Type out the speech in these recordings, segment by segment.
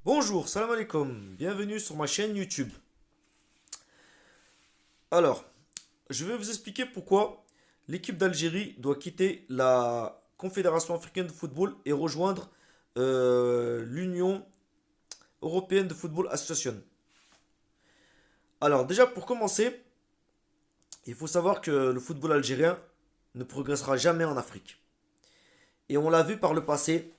Bonjour, salam alaikum, bienvenue sur ma chaîne YouTube. Alors, je vais vous expliquer pourquoi l'équipe d'Algérie doit quitter la Confédération africaine de football et rejoindre l'Union européenne de football association. Alors, déjà pour commencer, il faut savoir que le football algérien ne progressera jamais en Afrique. Et on l'a vu par le passé,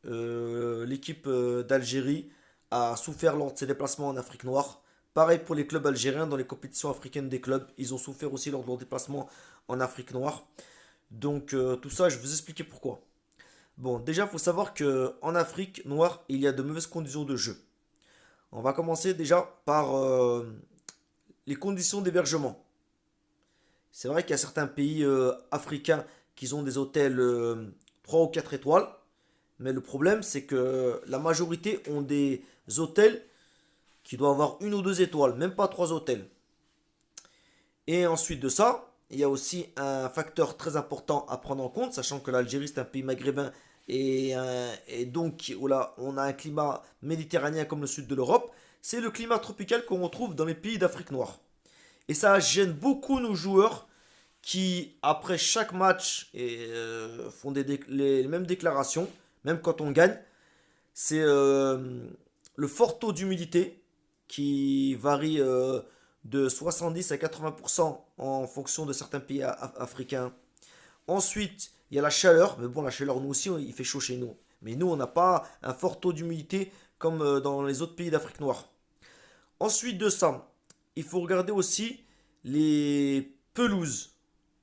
l'équipe d'Algérie a souffert lors de ses déplacements en Afrique noire. Pareil pour les clubs algériens dans les compétitions africaines des clubs. Ils ont souffert aussi lors de leurs déplacements en Afrique noire. Donc tout ça, je vais vous expliquer pourquoi. Bon, déjà, il faut savoir que en Afrique noire, il y a de mauvaises conditions de jeu. On va commencer déjà par les conditions d'hébergement. C'est vrai qu'il y a certains pays africains qui ont des hôtels 3 ou 4 étoiles. Mais le problème, c'est que la majorité ont des hôtels qui doivent avoir une ou deux étoiles, même pas trois hôtels. Et ensuite de ça, il y a aussi un facteur très important à prendre en compte, sachant que l'Algérie c'est un pays maghrébin et donc voilà, on a un climat méditerranéen comme le sud de l'Europe, c'est le climat tropical qu'on retrouve dans les pays d'Afrique noire. Et ça gêne beaucoup nos joueurs qui, après chaque match, font les mêmes déclarations, même quand on gagne. C'est le fort taux d'humidité qui varie de 70 à 80% en fonction de certains pays africains. Ensuite, il y a la chaleur. Mais bon, la chaleur, nous aussi, il fait chaud chez nous. Mais nous, on n'a pas un fort taux d'humidité comme dans les autres pays d'Afrique noire. Ensuite de ça, il faut regarder aussi les pelouses.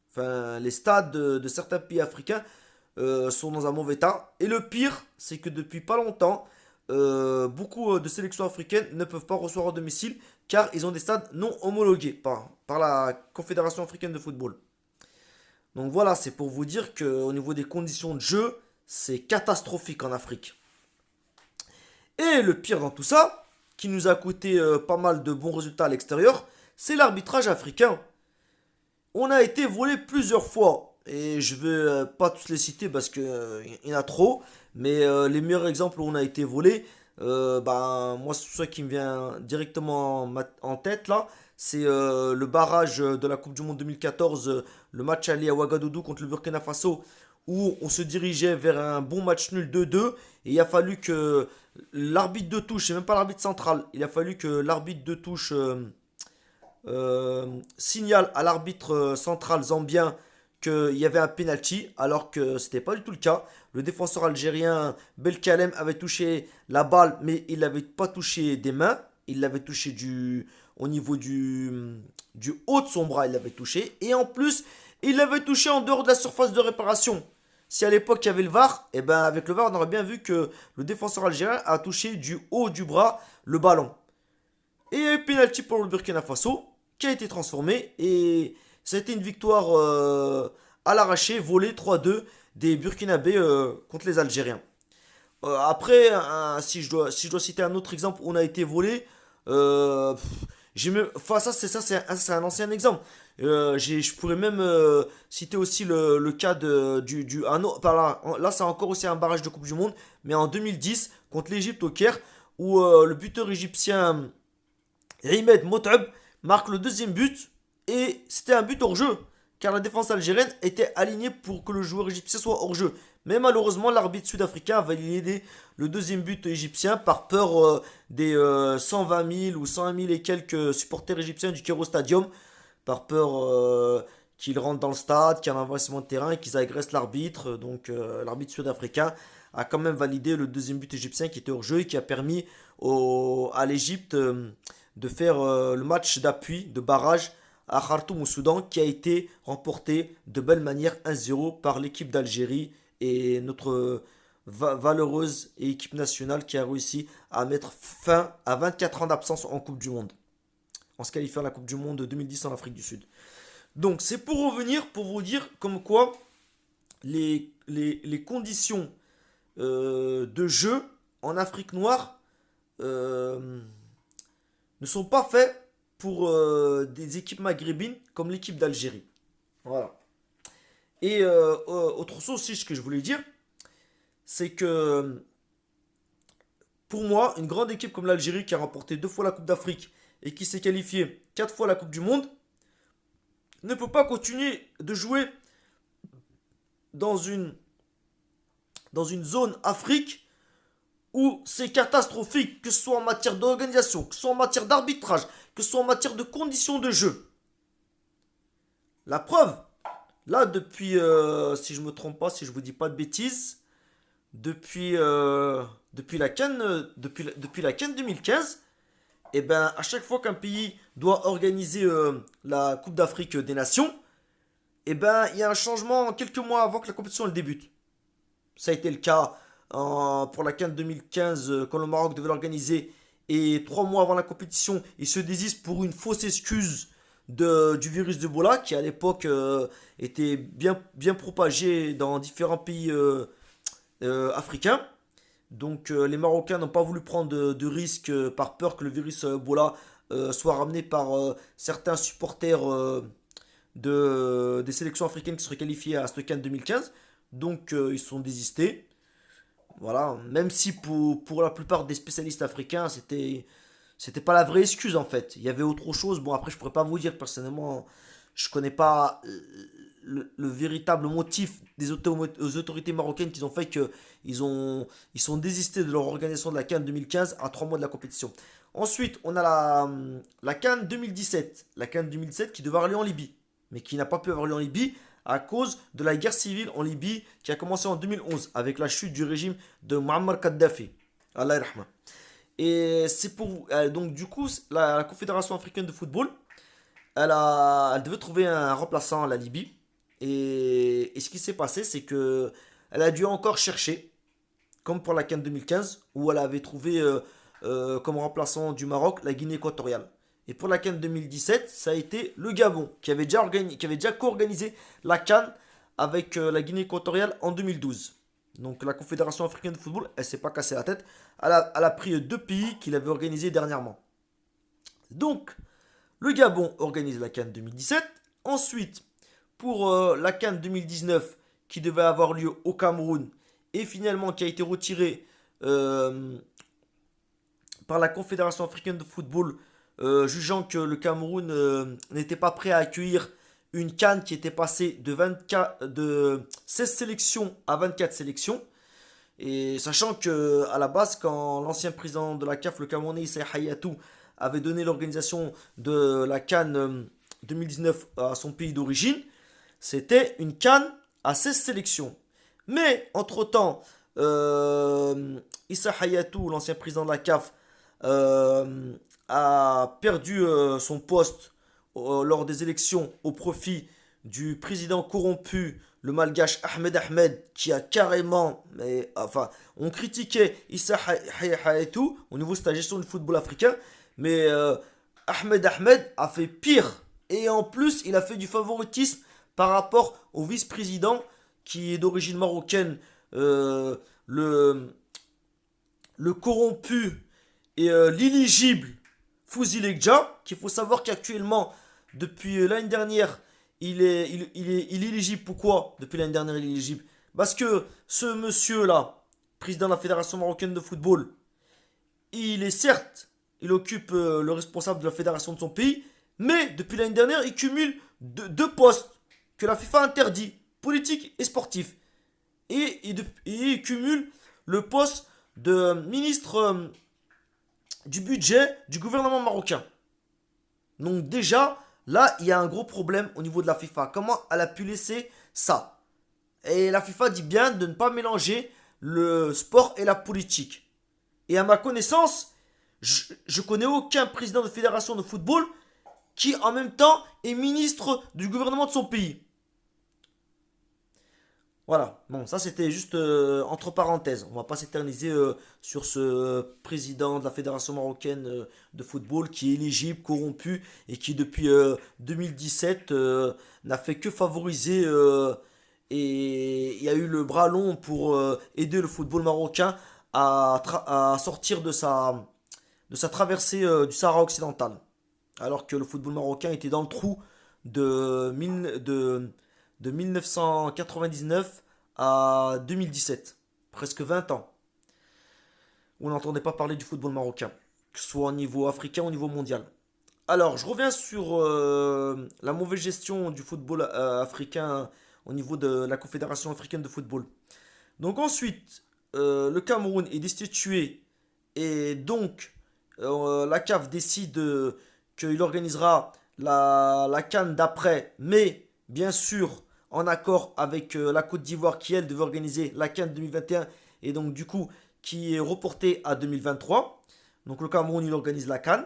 Enfin, les stades de certains pays africains sont dans un mauvais état. Et le pire, c'est que depuis pas longtemps, beaucoup de sélections africaines ne peuvent pas recevoir à domicile car ils ont des stades non homologués par la Confédération africaine de football. Donc voilà, c'est pour vous dire qu'au niveau des conditions de jeu, c'est catastrophique en Afrique. Et le pire dans tout ça, qui nous a coûté pas mal de bons résultats à l'extérieur, c'est l'arbitrage africain. On a été volé plusieurs fois. Et je vais pas tous les citer parce que il y en a trop. Mais les meilleurs exemples où on a été volé, moi, ce qui me vient directement en tête là, c'est le barrage de la Coupe du Monde 2014, le match aller à Ouagadougou contre le Burkina Faso, où on se dirigeait vers un bon match nul 2-2. Et il a fallu que l'arbitre de touche, c'est même pas l'arbitre central, il a fallu que l'arbitre de touche signale à l'arbitre central zambien qu'il y avait un penalty, alors que c'était pas du tout le cas. Le défenseur algérien Belkalem avait touché la balle, mais il l'avait pas touché des mains, il l'avait touché au niveau du haut de son bras, il l'avait touché, et en plus, il l'avait touché en dehors de la surface de réparation. Si à l'époque il y avait le VAR, et ben avec le VAR on aurait bien vu que le défenseur algérien a touché du haut du bras le ballon. Et penalty pour le Burkina Faso qui a été transformé et ça a été une victoire à l'arraché, volée 3-2 des Burkinabés contre les Algériens. Après, si je dois citer un autre exemple où on a été volé, enfin c'est un ancien exemple. Je pourrais même citer aussi le cas là c'est encore aussi un barrage de Coupe du Monde, mais en 2010 contre l'Égypte au Caire, où le buteur égyptien Rimed Motab marque le deuxième but et c'était un but hors jeu car la défense algérienne était alignée pour que le joueur égyptien soit hors jeu. Mais malheureusement, l'arbitre sud-africain a validé le deuxième but égyptien par peur des 120 000 ou 101 000 et quelques supporters égyptiens du Cairo Stadium, par peur qu'ils rentrent dans le stade, qu'il y ait un envahissement de terrain et qu'ils agressent l'arbitre. Donc l'arbitre sud-africain a quand même validé le deuxième but égyptien qui était hors jeu et qui a permis à l'Égypte de faire le match d'appui, de barrage à Khartoum au Soudan qui a été remporté de belle manière 1-0 par l'équipe d'Algérie et notre valeureuse équipe nationale qui a réussi à mettre fin à 24 ans d'absence en Coupe du Monde, en se qualifiant à la Coupe du Monde 2010 en Afrique du Sud. Donc c'est pour revenir, pour vous dire comme quoi les conditions de jeu en Afrique noire euh, ne sont pas faits pour des équipes maghrébines comme l'équipe d'Algérie. Voilà. Et autre chose aussi, ce que je voulais dire, c'est que pour moi, une grande équipe comme l'Algérie qui a remporté 2 fois la Coupe d'Afrique et qui s'est qualifiée 4 fois la Coupe du Monde ne peut pas continuer de jouer dans une, dans une zone Afrique où c'est catastrophique, que ce soit en matière d'organisation, que ce soit en matière d'arbitrage, que ce soit en matière de conditions de jeu. La preuve, là depuis, si je me trompe pas, si je vous dis pas de bêtises, depuis, depuis la CAN, depuis la CAN 2015, et ben à chaque fois qu'un pays doit organiser la Coupe d'Afrique des Nations, et ben il y a un changement quelques mois avant que la compétition elle débute. Ça a été le cas pour la CAN 2015 quand le Maroc devait l'organiser et 3 mois avant la compétition, ils se désistent pour une fausse excuse du virus d'Ebola qui à l'époque était bien propagé dans différents pays africains. Donc les Marocains n'ont pas voulu prendre de risques par peur que le virus Ebola soit ramené par certains supporters des sélections africaines qui seraient qualifiées à cette CAN 2015. Donc ils se sont désistés. Voilà, même si pour la plupart des spécialistes africains, c'était pas la vraie excuse en fait. Il y avait autre chose. Bon, après, je pourrais pas vous dire personnellement, je connais pas le véritable motif des autorités marocaines qui ont fait que ils sont désistés de leur organisation de la CAN 2015 à 3 mois de la compétition. Ensuite, on a la CAN 2017. La CAN 2017 qui devait avoir lieu en Libye, mais qui n'a pas pu avoir lieu en Libye à cause de la guerre civile en Libye qui a commencé en 2011 avec la chute du régime de Muammar Kadhafi. Allah yarhama. Et c'est pour donc du coup la Confédération africaine de football, elle devait trouver un remplaçant à la Libye. Et ce qui s'est passé, c'est que elle a dû encore chercher, comme pour la CAN 2015, où elle avait trouvé comme remplaçant du Maroc la Guinée équatoriale. Et pour la CAN 2017, ça a été le Gabon, qui avait déjà co-organisé la CAN avec la Guinée équatoriale en 2012. Donc la Confédération africaine de football, elle s'est pas cassé la tête. Elle a pris 2 pays qu'il avait organisés dernièrement. Donc, le Gabon organise la CAN 2017. Ensuite, pour la CAN 2019, qui devait avoir lieu au Cameroun, et finalement qui a été retirée par la Confédération africaine de football, jugeant que le Cameroun n'était pas prêt à accueillir une CAN qui était passée de 16 sélections à 24 sélections. Et sachant que à la base, quand l'ancien président de la CAF, le Camerounais Issa Hayatou, avait donné l'organisation de la CAN 2019 à son pays d'origine, c'était une CAN à 16 sélections. Mais entre-temps, Issa Hayatou, l'ancien président de la CAF, a perdu son poste lors des élections au profit du président corrompu, le malgache Ahmed, qui a carrément, mais, enfin, on critiquait Issa Hayatou au niveau de sa gestion du football africain, mais Ahmed a fait pire. Et en plus, il a fait du favoritisme par rapport au vice-président qui est d'origine marocaine, le corrompu et l'illigible Fouzi Lekja, qu'il faut savoir qu'actuellement, depuis l'année dernière, il est illigible. Pourquoi depuis l'année dernière il est illigible? Parce que ce monsieur-là, président de la Fédération marocaine de football, il occupe le responsable de la fédération de son pays, mais depuis l'année dernière, il cumule 2 postes que la FIFA interdit, politique et sportif. Et il cumule le poste de ministre du budget du gouvernement marocain. Donc déjà, là, il y a un gros problème au niveau de la FIFA. Comment elle a pu laisser ça? Et la FIFA dit bien de ne pas mélanger le sport et la politique. Et à ma connaissance, je connais aucun président de fédération de football qui en même temps est ministre du gouvernement de son pays. Voilà, bon, ça c'était juste entre parenthèses. On va pas s'éterniser sur ce président de la Fédération marocaine de football qui est éligible, corrompu et qui depuis 2017 n'a fait que favoriser et il y a eu le bras long pour aider le football marocain à sortir de sa traversée du Sahara occidental. Alors que le football marocain était dans le trou de 1999 à 2017. Presque 20 ans. où on n'entendait pas parler du football marocain, que ce soit au niveau africain ou au niveau mondial. Alors, je reviens sur la mauvaise gestion du football africain au niveau de la Confédération africaine de football. Donc ensuite, le Cameroun est destitué et donc la CAF décide qu'il organisera la CAN d'après, mais bien sûr en accord avec la Côte d'Ivoire qui elle devait organiser la CAN 2021 et donc du coup qui est reportée à 2023. Donc le Cameroun il organise la CAN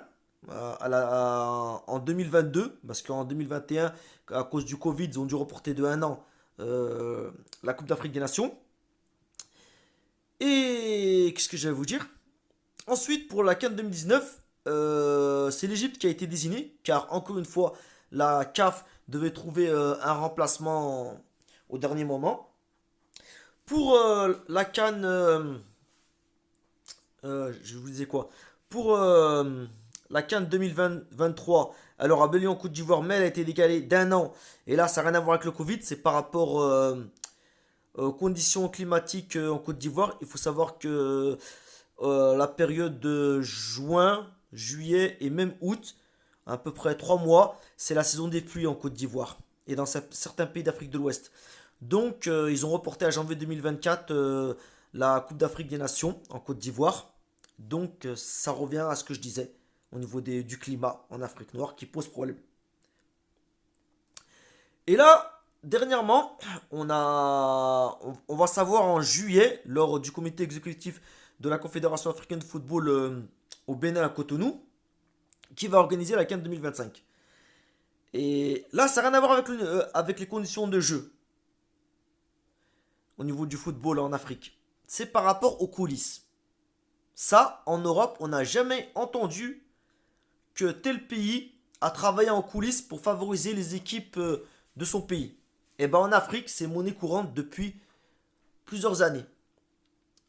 en 2022 parce qu'en 2021 à cause du Covid ils ont dû reporter de un an la Coupe d'Afrique des Nations. Et qu'est-ce que j'allais vous dire? Ensuite, pour la CAN 2019, c'est l'Égypte qui a été désignée, car encore une fois, la CAF devait trouver un remplacement au dernier moment. Pour la CAN, je vous disais quoi? Pour la CAN 2023, elle aura bien lieu en Côte d'Ivoire, mais elle a été décalée d'un an. Et là, ça n'a rien à voir avec le Covid, c'est par rapport conditions climatiques en Côte d'Ivoire. Il faut savoir que la période de juin, juillet et même août, à peu près 3 mois, c'est la saison des pluies en Côte d'Ivoire et dans certains pays d'Afrique de l'Ouest. Donc ils ont reporté à janvier 2024 la Coupe d'Afrique des Nations en Côte d'Ivoire. Donc ça revient à ce que je disais au niveau du climat en Afrique noire qui pose problème. Et là, dernièrement, on va savoir en juillet, lors du comité exécutif de la Confédération africaine de football au Bénin à Cotonou, qui va organiser la CAN 2025. Et là, ça n'a rien à voir avec les conditions de jeu au niveau du football en Afrique. C'est par rapport aux coulisses. Ça, en Europe, on n'a jamais entendu que tel pays a travaillé en coulisses pour favoriser les équipes de son pays. Et ben en Afrique, c'est monnaie courante depuis plusieurs années.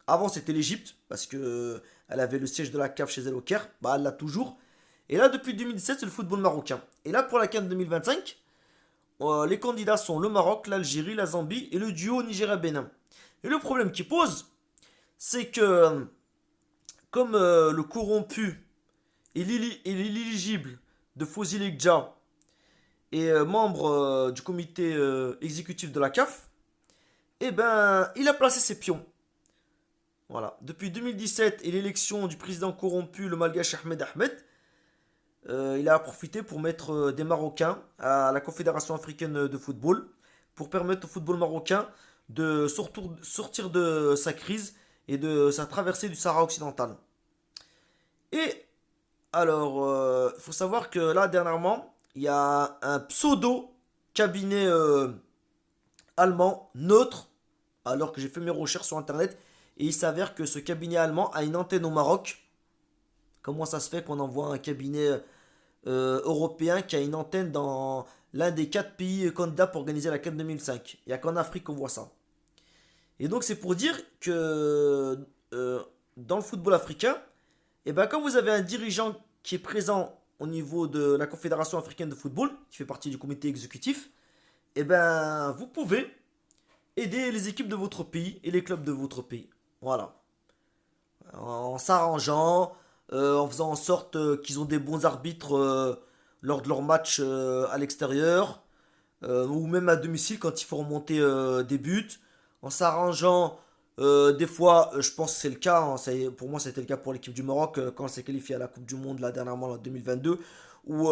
Avant, c'était l'Égypte, parce que elle avait le siège de la CAF chez elle au Caire. Bah, elle l'a toujours. Et là, depuis 2017, c'est le football marocain. Et là, pour la CAN 2025, les candidats sont le Maroc, l'Algérie, la Zambie et le duo Nigeria-Bénin. Et le problème qui pose, c'est que comme le corrompu et l'éligible de Fossil Ekja est membre du comité exécutif de la CAF, eh ben, il a placé ses pions. Voilà. Depuis 2017 et l'élection du président corrompu, le malgache Ahmed, il a profité pour mettre des Marocains à la Confédération africaine de football pour permettre au football marocain de sortir de sa crise et de sa traversée du Sahara occidental. Et alors, il faut savoir que là, dernièrement, il y a un pseudo cabinet allemand neutre, alors que j'ai fait mes recherches sur internet, et il s'avère que ce cabinet allemand a une antenne au Maroc. Comment ça se fait qu'on envoie un cabinet européen qui a une antenne dans l'un des 4 pays candidats pour organiser la CAN 2005? Il n'y a qu'en Afrique qu'on voit ça. Et donc c'est pour dire que dans le football africain, et ben quand vous avez un dirigeant qui est présent au niveau de la Confédération africaine de football, qui fait partie du comité exécutif, et ben vous pouvez aider les équipes de votre pays et les clubs de votre pays. Voilà. En s'arrangeant, en faisant en sorte qu'ils ont des bons arbitres lors de leurs matchs à l'extérieur, ou même à domicile quand il faut remonter des buts, en s'arrangeant des fois, je pense que c'est le cas, hein, pour moi c'était le cas pour l'équipe du Maroc quand elle s'est qualifiée à la Coupe du Monde là dernièrement en 2022, où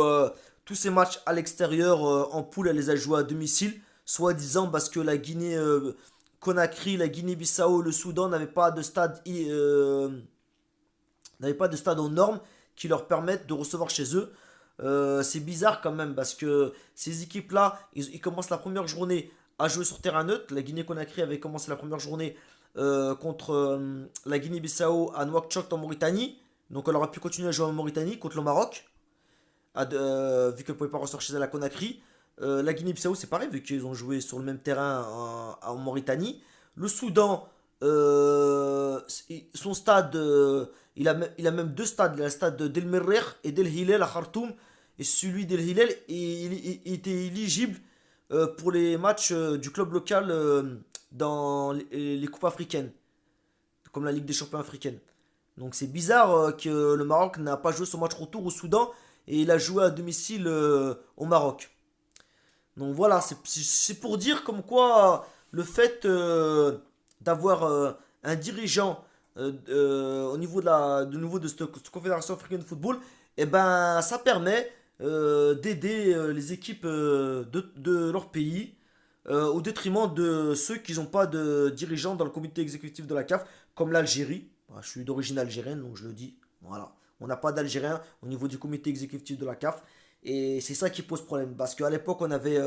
tous ces matchs à l'extérieur en poule elle les a joués à domicile, soi-disant parce que la Guinée Conakry, la Guinée-Bissau, le Soudan n'avaient pas de stade aux normes qui leur permettent de recevoir chez eux. C'est bizarre quand même parce que ces équipes-là, ils commencent la première journée à jouer sur terrain neutre. La Guinée-Conakry avait commencé la première journée contre la Guinée-Bissau à Nouakchott en Mauritanie. Donc elle aurait pu continuer à jouer en Mauritanie contre le Maroc, vu qu'elle ne pouvait pas ressortir chez elle à Conakry. La Guinée-Bissau c'est pareil, vu qu'ils ont joué sur le même terrain en Mauritanie. Le Soudan, son stade, il a même deux stades. Il a le stade d'El Merreikh et d'El Hilal à Khartoum. Et celui d'El Hilal il était éligible pour les matchs du club local dans les coupes africaines, comme la Ligue des champions africaine. Donc c'est bizarre que le Maroc n'a pas joué son match retour au Soudan et il a joué à domicile au Maroc. Donc voilà, c'est pour dire comme quoi le fait d'avoir un dirigeant au niveau de nouveau de cette Confédération africaine de football, et ben ça permet d'aider les équipes de leur pays au détriment de ceux qui n'ont pas de dirigeant dans le comité exécutif de la CAF, comme l'Algérie. Bah, je suis d'origine algérienne, donc je le dis. Voilà. On n'a pas d'Algérien au niveau du comité exécutif de la CAF. Et c'est ça qui pose problème. Parce qu'à l'époque, on avait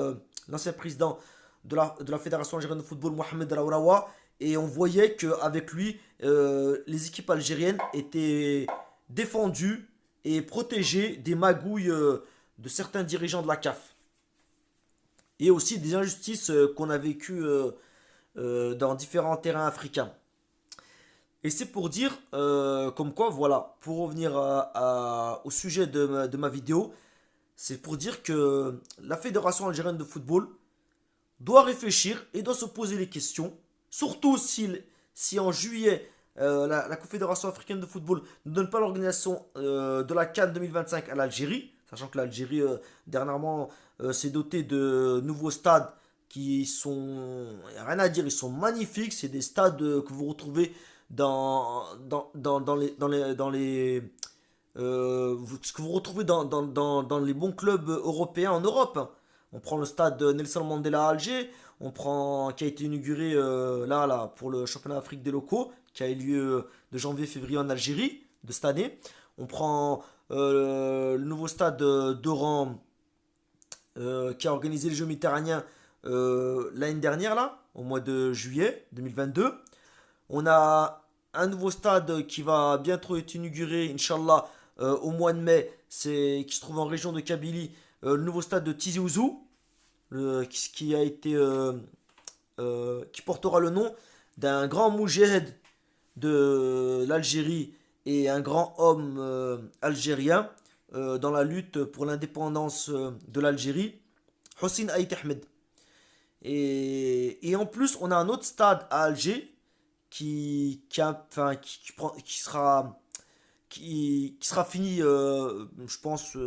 l'ancien président de la Fédération algérienne de football, Mohamed El Aourawa. Et on voyait qu'avec lui, les équipes algériennes étaient défendues et protégées des magouilles de certains dirigeants de la CAF. Et aussi des injustices qu'on a vécues dans différents terrains africains. Et c'est pour dire, comme quoi, voilà, pour revenir au sujet de ma vidéo, c'est pour dire que la Fédération algérienne de football doit réfléchir et doit se poser les questions, surtout si en juillet, la Confédération africaine de football ne donne pas l'organisation de la CAN 2025 à l'Algérie, sachant que l'Algérie, dernièrement, s'est dotée de nouveaux stades qui sont, y a rien à dire, ils sont magnifiques, c'est des stades que vous retrouvez ce que vous retrouvez dans les bons clubs européens en Europe. On prend le stade Nelson Mandela à Alger, qui a été inauguré là pour le championnat d'Afrique des locaux, qui a eu lieu de janvier-février en Algérie de cette année. On prend le nouveau stade d'Oran qui a organisé les Jeux méditerranéens l'année dernière, là, au mois de juillet 2022. On a un nouveau stade qui va bientôt être inauguré, Inch'Allah, au mois de mai, qui se trouve en région de Kabylie, le nouveau stade de Tizi Ouzou, qui a été, qui portera le nom d'un grand moujahid de l'Algérie et un grand homme algérien dans la lutte pour l'indépendance de l'Algérie, Hossein Aït Ahmed. Et en plus, on a un autre stade à Alger qui sera fini, je pense,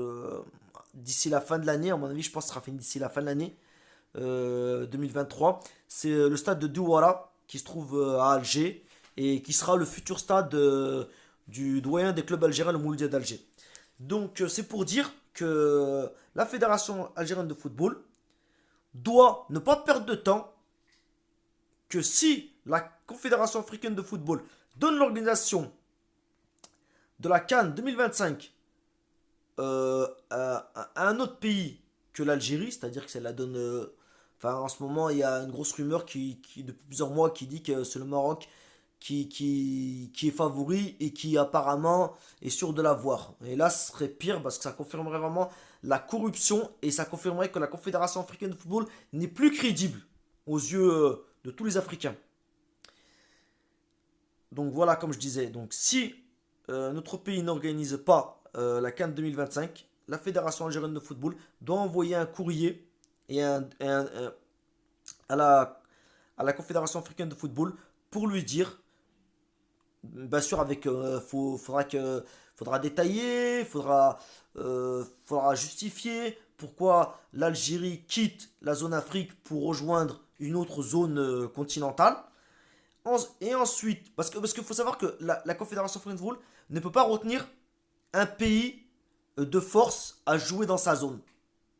d'ici la fin de l'année. À mon avis, je pense que ce sera fini d'ici la fin de l'année 2023. C'est le stade de Douara qui se trouve à Alger et qui sera le futur stade du doyen des clubs algériens, le Mouloudia d'Alger. Donc, c'est pour dire que la Fédération algérienne de football doit ne pas perdre de temps, que si la Confédération africaine de football donne l'organisation de la CAN 2025 à un autre pays que l'Algérie, c'est-à-dire que ça la donne. Enfin, en ce moment, il y a une grosse rumeur depuis plusieurs mois qui dit que c'est le Maroc qui est favori et qui apparemment est sûr de l'avoir. Et là, ce serait pire parce que ça confirmerait vraiment la corruption et ça confirmerait que la Confédération africaine de football n'est plus crédible aux yeux de tous les Africains. Donc voilà, comme je disais, donc si notre pays n'organise pas la CAN 2025, la Fédération algérienne de football doit envoyer un courrier à la Confédération africaine de football pour lui dire, bien sûr, faudra détailler, faudra justifier pourquoi l'Algérie quitte la zone Afrique pour rejoindre une autre zone continentale. Et ensuite, parce qu'il faut savoir que la Confédération africaine de football ne peut pas retenir un pays de force à jouer dans sa zone.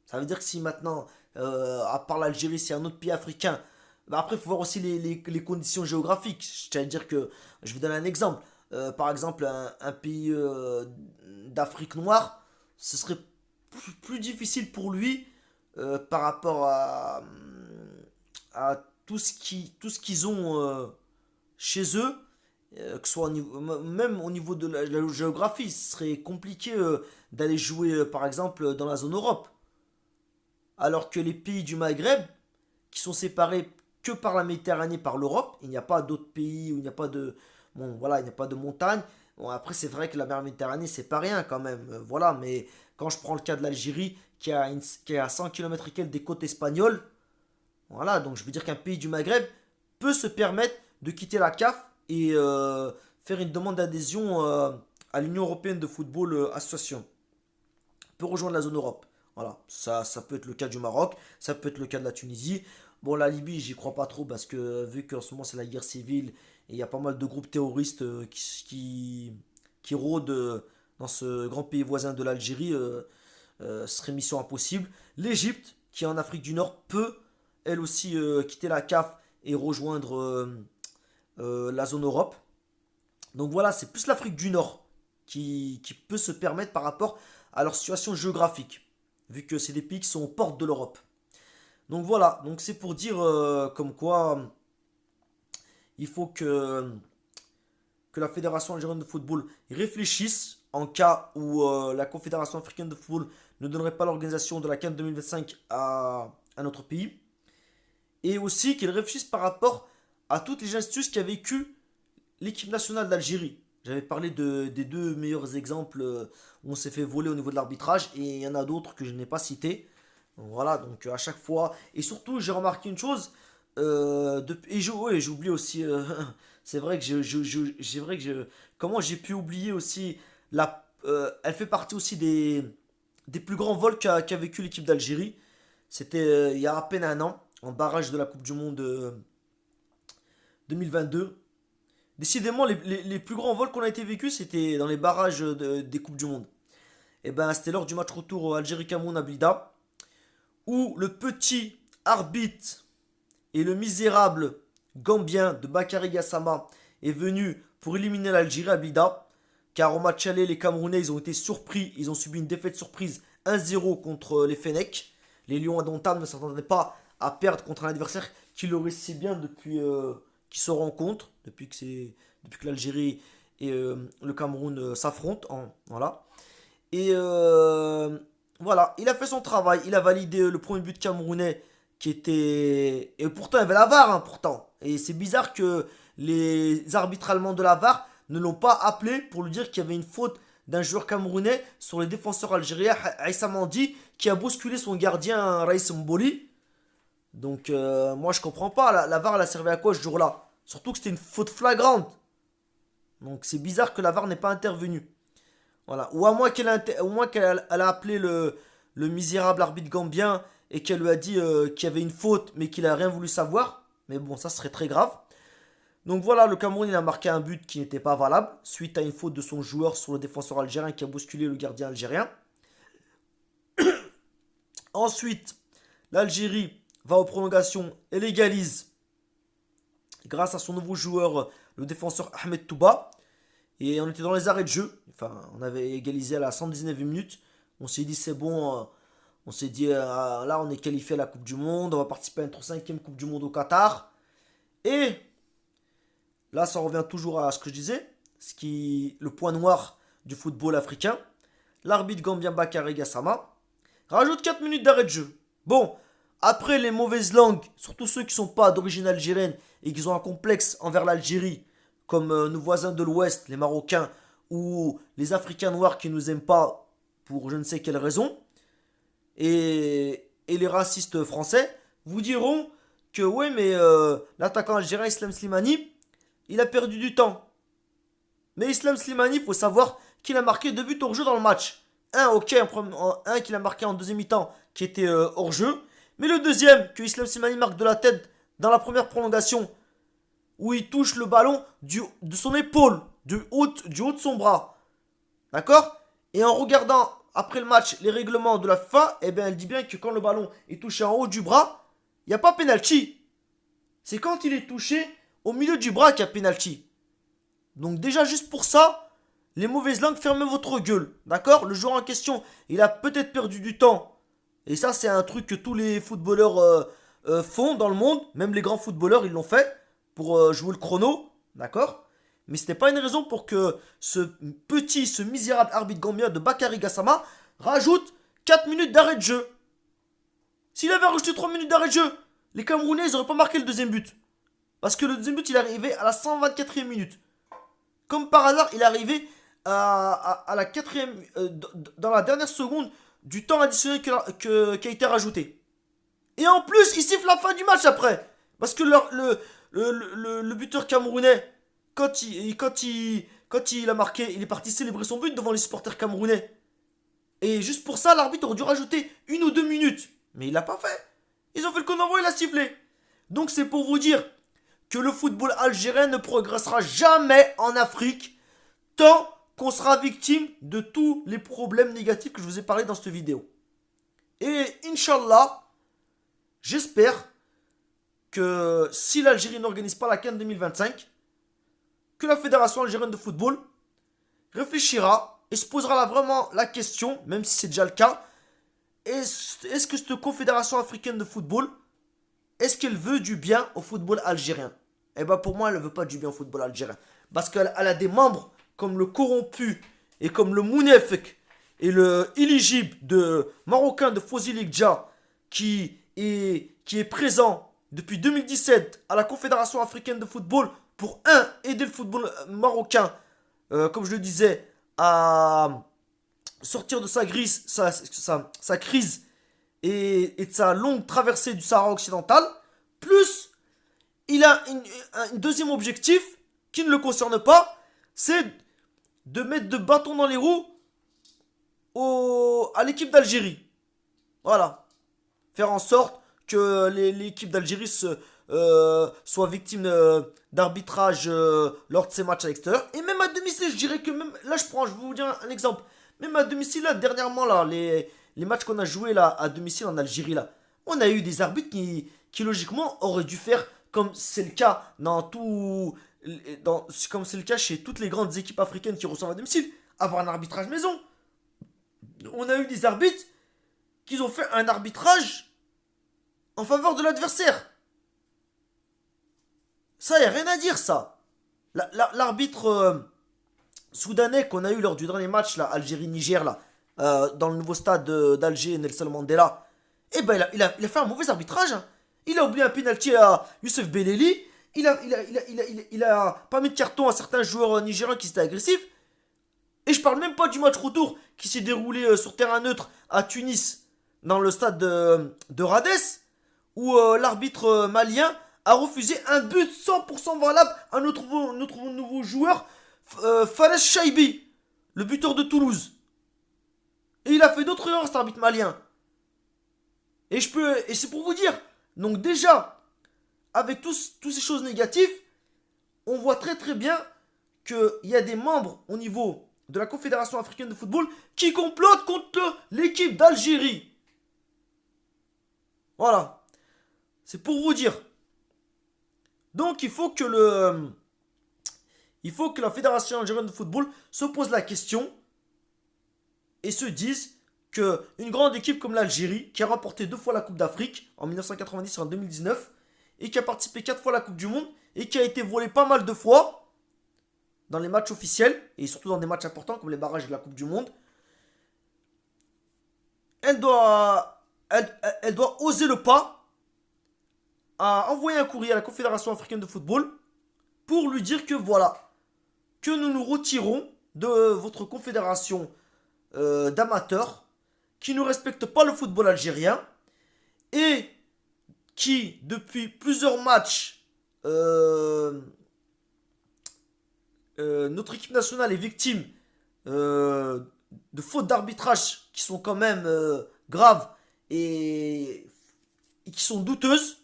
Ça veut dire que si maintenant, à part l'Algérie, c'est un autre pays africain, bah après, il faut voir aussi les conditions géographiques. C'est-à-dire que, je vais donner un exemple. Par exemple, un pays d'Afrique noire, ce serait plus difficile pour lui par rapport à tout ce qu'ils ont chez eux, que ce soit même au niveau de la géographie, ce serait compliqué d'aller jouer par exemple dans la zone Europe. Alors que les pays du Maghreb, qui sont séparés que par la Méditerranée, par l'Europe, il n'y a pas d'autres pays où il n'y a pas de, bon, voilà, il n'y a pas de montagne. Bon, après, c'est vrai que la mer Méditerranée, c'est pas rien quand même, voilà, mais quand je prends le cas de l'Algérie, qui est à 100 km et quelques des côtes espagnoles, voilà, donc je veux dire qu'un pays du Maghreb peut se permettre de quitter la CAF et faire une demande d'adhésion à l'Union Européenne de Football Association. Peut rejoindre la zone Europe. Voilà, ça peut être le cas du Maroc, ça peut être le cas de la Tunisie. Bon, la Libye, j'y crois pas trop parce que vu qu'en ce moment c'est la guerre civile et il y a pas mal de groupes terroristes qui rôdent dans ce grand pays voisin de l'Algérie, ce serait mission impossible. L'Égypte, qui est en Afrique du Nord, peut elle aussi quitter la CAF et rejoindre la zone Europe. Donc voilà, c'est plus l'Afrique du Nord qui peut se permettre par rapport à leur situation géographique, vu que c'est des pays qui sont aux portes de l'Europe. Donc voilà, donc c'est pour dire comme quoi il faut que la Fédération algérienne de football réfléchisse en cas où la Confédération africaine de football ne donnerait pas l'organisation de la CAN 2025 à notre pays. Et aussi qu'il réfléchisse par rapport à toutes les injustices qu'a vécu l'équipe nationale d'Algérie. J'avais parlé des deux meilleurs exemples où on s'est fait voler au niveau de l'arbitrage et il y en a d'autres que je n'ai pas cités. Donc voilà, donc à chaque fois. Et surtout, j'ai remarqué une chose. Ouais, j'ai oublié aussi. C'est vrai que j'ai vrai que comment j'ai pu oublier aussi elle fait partie aussi des plus grands vols qu'a vécu l'équipe d'Algérie. C'était il y a à peine un an, en barrage de la Coupe du Monde 2022. Décidément, les plus grands vols qu'on a été vécus, c'était dans les barrages des Coupes du Monde. Et ben, c'était lors du match retour Algérie-Cameroun à Blida, où le petit arbitre et le misérable gambien de Bakary Gassama est venu pour éliminer l'Algérie à Blida. Car au match aller, les Camerounais, ils ont été surpris, ils ont subi une défaite surprise 1-0 contre les Fennecs. Les Lions indomptables ne s'attendaient pas à perdre contre un adversaire qui leur est si bien depuis qu'ils se rencontrent, depuis que l'Algérie et le Cameroun s'affrontent. Voilà. Et voilà, il a fait son travail, il a validé le premier but camerounais qui était... Et pourtant, il y avait la VAR, hein, pourtant. Et c'est bizarre que les arbitres allemands de la VAR ne l'ont pas appelé pour lui dire qu'il y avait une faute d'un joueur camerounais sur les défenseurs algériens, Aïssa Mandi, qui a bousculé son gardien Raïs Mboli. Donc moi je comprends pas, la VAR elle a servi à quoi ce jour-là? Surtout que c'était une faute flagrante. Donc c'est bizarre que la VAR n'ait pas intervenu. Voilà. Ou à moins qu'elle a appelé le misérable arbitre gambien et qu'elle lui a dit qu'il y avait une faute mais qu'il a rien voulu savoir. Mais bon, ça serait très grave. Donc voilà, le Cameroun il a marqué un but qui n'était pas valable suite à une faute de son joueur sur le défenseur algérien qui a bousculé le gardien algérien. Ensuite, l'Algérie va aux prolongations et légalise grâce à son nouveau joueur, le défenseur Ahmed Touba. Et on était dans les arrêts de jeu. Enfin, on avait égalisé à la 119e minute. On s'est dit c'est bon. On s'est dit là on est qualifié à la Coupe du Monde. On va participer à une 35e Coupe du Monde au Qatar. Et là ça revient toujours à ce que je disais. Le point noir du football africain. L'arbitre gambien Bakary Gassama rajoute 4 minutes d'arrêt de jeu. Bon, après les mauvaises langues, surtout ceux qui ne sont pas d'origine algérienne et qui ont un complexe envers l'Algérie, comme nos voisins de l'Ouest, les Marocains, ou les Africains noirs qui ne nous aiment pas pour je ne sais quelle raison, et les racistes français, vous diront que ouais, mais l'attaquant algérien Islam Slimani, il a perdu du temps. Mais Islam Slimani, il faut savoir qu'il a marqué 2 buts hors jeu dans le match. Un qu'il a marqué en deuxième mi-temps, qui était hors jeu. Mais le deuxième, que Islam Slimani marque de la tête dans la première prolongation, où il touche le ballon de son épaule, du haut de son bras. D'accord? Et en regardant après le match les règlements de la FIFA, eh bien elle dit bien que quand le ballon est touché en haut du bras, il n'y a pas penalty. C'est quand il est touché au milieu du bras qu'il y a penalty. Donc déjà juste pour ça, les mauvaises langues, fermez votre gueule. D'accord? Le joueur en question, il a peut-être perdu du temps. Et ça c'est un truc que tous les footballeurs font dans le monde. Même les grands footballeurs ils l'ont fait pour jouer le chrono. D'accord? Mais ce n'est pas une raison pour que ce misérable arbitre gambien de Bakary Gassama rajoute 4 minutes d'arrêt de jeu. S'il avait rajouté 3 minutes d'arrêt de jeu, les Camerounais ils n'auraient pas marqué le deuxième but. Parce que le deuxième but il est arrivé à la 124e minute. Comme par hasard, il est arrivé à la 4e, dans la dernière seconde du temps additionnel qui a été rajouté. Et en plus, il siffle la fin du match après. Parce que le buteur camerounais, quand il a marqué, il est parti célébrer son but devant les supporters camerounais. Et juste pour ça, l'arbitre aurait dû rajouter 1 ou 2 minutes. Mais il l'a pas fait. Ils ont fait le coup d'envoi, il a sifflé. Donc c'est pour vous dire que le football algérien ne progressera jamais en Afrique tant qu'on sera victime de tous les problèmes négatifs que je vous ai parlé dans cette vidéo. Et Inch'Allah, j'espère que si l'Algérie n'organise pas la CAN 2025, que la Fédération algérienne de football réfléchira et se posera là vraiment la question, même si c'est déjà le cas, est-ce que cette Confédération africaine de football, est-ce qu'elle veut du bien au football algérien? Eh ben pour moi, elle ne veut pas du bien au football algérien. Parce qu'elle a des membres comme le corrompu et comme le Mounefek et le éligible de marocain de Fozil Dja qui est présent depuis 2017 à la Confédération africaine de football pour aider le football marocain, comme je le disais, à sortir de sa crise et de sa longue traversée du Sahara occidental. Plus, il a un deuxième objectif qui ne le concerne pas, c'est de mettre de bâtons dans les roues à l'équipe d'Algérie. Voilà. Faire en sorte que l'équipe d'Algérie soit victime d'arbitrage lors de ses matchs à l'extérieur. Et même à domicile, je dirais que même. Là, je vais vous dire un exemple. Même à domicile, là, dernièrement, là, les matchs qu'on a joués là, à domicile en Algérie, là, on a eu des arbitres qui logiquement, auraient dû faire comme c'est le cas comme c'est le cas chez toutes les grandes équipes africaines qui reçoivent à domicile, avoir un arbitrage maison. On a eu des arbitres qui ont fait un arbitrage en faveur de l'adversaire. Ça, y a rien à dire, ça. L'arbitre soudanais qu'on a eu lors du dernier match, là, Algérie-Niger, là, dans le nouveau stade d'Alger, Nelson Mandela, eh ben, il a fait un mauvais arbitrage. Hein. Il a oublié un penalty à Youssef Belleli. Il a pas mis de carton à certains joueurs nigériens qui étaient agressifs. Et je parle même pas du match retour qui s'est déroulé sur terrain neutre à Tunis, dans le stade de Rades, où l'arbitre malien a refusé un but 100% valable à notre nouveau joueur, Fares Chaibi, le buteur de Toulouse. Et il a fait d'autres erreurs, cet arbitre malien. Et c'est pour vous dire. Donc déjà, avec toutes ces choses négatives, on voit très très bien qu'il y a des membres au niveau de la Confédération africaine de football qui complotent contre l'équipe d'Algérie. Voilà. C'est pour vous dire. Donc il faut que la Fédération algérienne de football se pose la question et se dise qu'une grande équipe comme l'Algérie, qui a remporté 2 fois la Coupe d'Afrique, en 1990 et en 2019, et qui a participé 4 fois à la Coupe du Monde, et qui a été volée pas mal de fois dans les matchs officiels, et surtout dans des matchs importants comme les barrages de la Coupe du Monde, elle doit oser le pas à envoyer un courrier à la Confédération africaine de football pour lui dire que voilà, que nous nous retirons de votre confédération d'amateurs qui ne respectent pas le football algérien et qui, depuis plusieurs matchs, notre équipe nationale est victime de fautes d'arbitrage qui sont quand même graves et qui sont douteuses.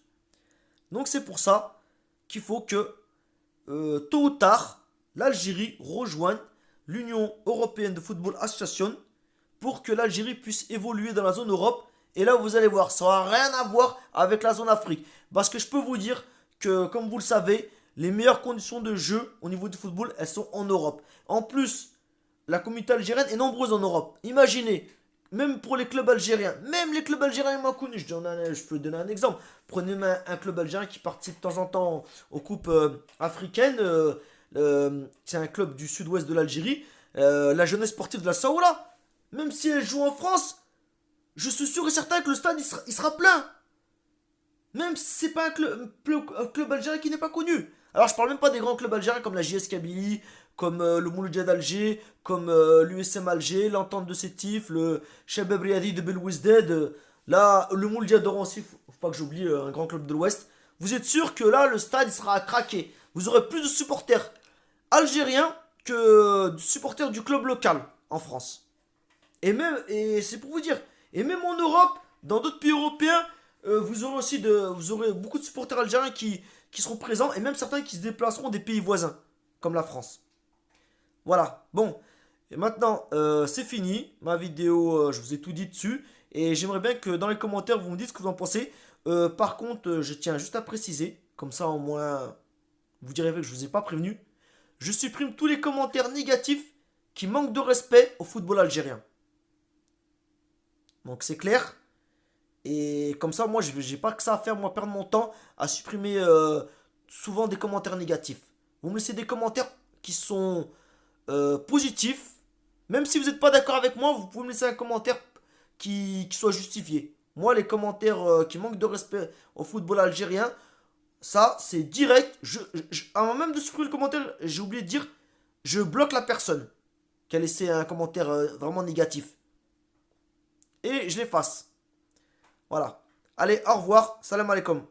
Donc c'est pour ça qu'il faut que tôt ou tard, l'Algérie rejoigne l'Union Européenne de Football Association pour que l'Algérie puisse évoluer dans la zone Europe. Et là, vous allez voir, ça n'aura rien à voir avec la zone Afrique. Parce que je peux vous dire que, comme vous le savez, les meilleures conditions de jeu au niveau du football, elles sont en Europe. En plus, la communauté algérienne est nombreuse en Europe. Imaginez, même pour les clubs algériens, même les clubs algériens moins connus, je peux donner un exemple. Prenez un club algérien qui participe de temps en temps aux coupes africaines. C'est un club du sud-ouest de l'Algérie. La jeunesse sportive de la Saoula. Même si elle joue en France, je suis sûr et certain que le stade il sera plein. Même si c'est pas un club algérien qui n'est pas connu. Alors je parle même pas des grands clubs algériens comme la JS Kabylie, comme le Mouloudia d'Alger, comme l'USM Alger, l'Entente de Sétif, le Shabab Riadi de Belouizdad, là le Mouloudia d'Oran aussi, faut pas que j'oublie un grand club de l'Ouest. Vous êtes sûr que là le stade il sera à craquer. Vous aurez plus de supporters. algérien que supporter du club local en France. Et c'est pour vous dire, et même en Europe, dans d'autres pays européens, vous aurez beaucoup de supporters algériens qui seront présents et même certains qui se déplaceront des pays voisins, comme la France. Voilà, bon, et maintenant c'est fini, ma vidéo, je vous ai tout dit dessus, et j'aimerais bien que dans les commentaires vous me dites ce que vous en pensez. Par contre, je tiens juste à préciser, comme ça au moins vous direz que je vous ai pas prévenu, je supprime tous les commentaires négatifs qui manquent de respect au football algérien. Donc c'est clair. Et comme ça, moi, je j'ai pas que ça à faire, moi, perdre mon temps à supprimer souvent des commentaires négatifs. Vous me laissez des commentaires qui sont positifs. Même si vous n'êtes pas d'accord avec moi, vous pouvez me laisser un commentaire qui soit justifié. Moi, les commentaires qui manquent de respect au football algérien, ça, c'est direct. Avant même de supprimer le commentaire, j'ai oublié de dire, je bloque la personne qui a laissé un commentaire vraiment négatif. Et je l'efface. Voilà. Allez, au revoir. Salam alaikum.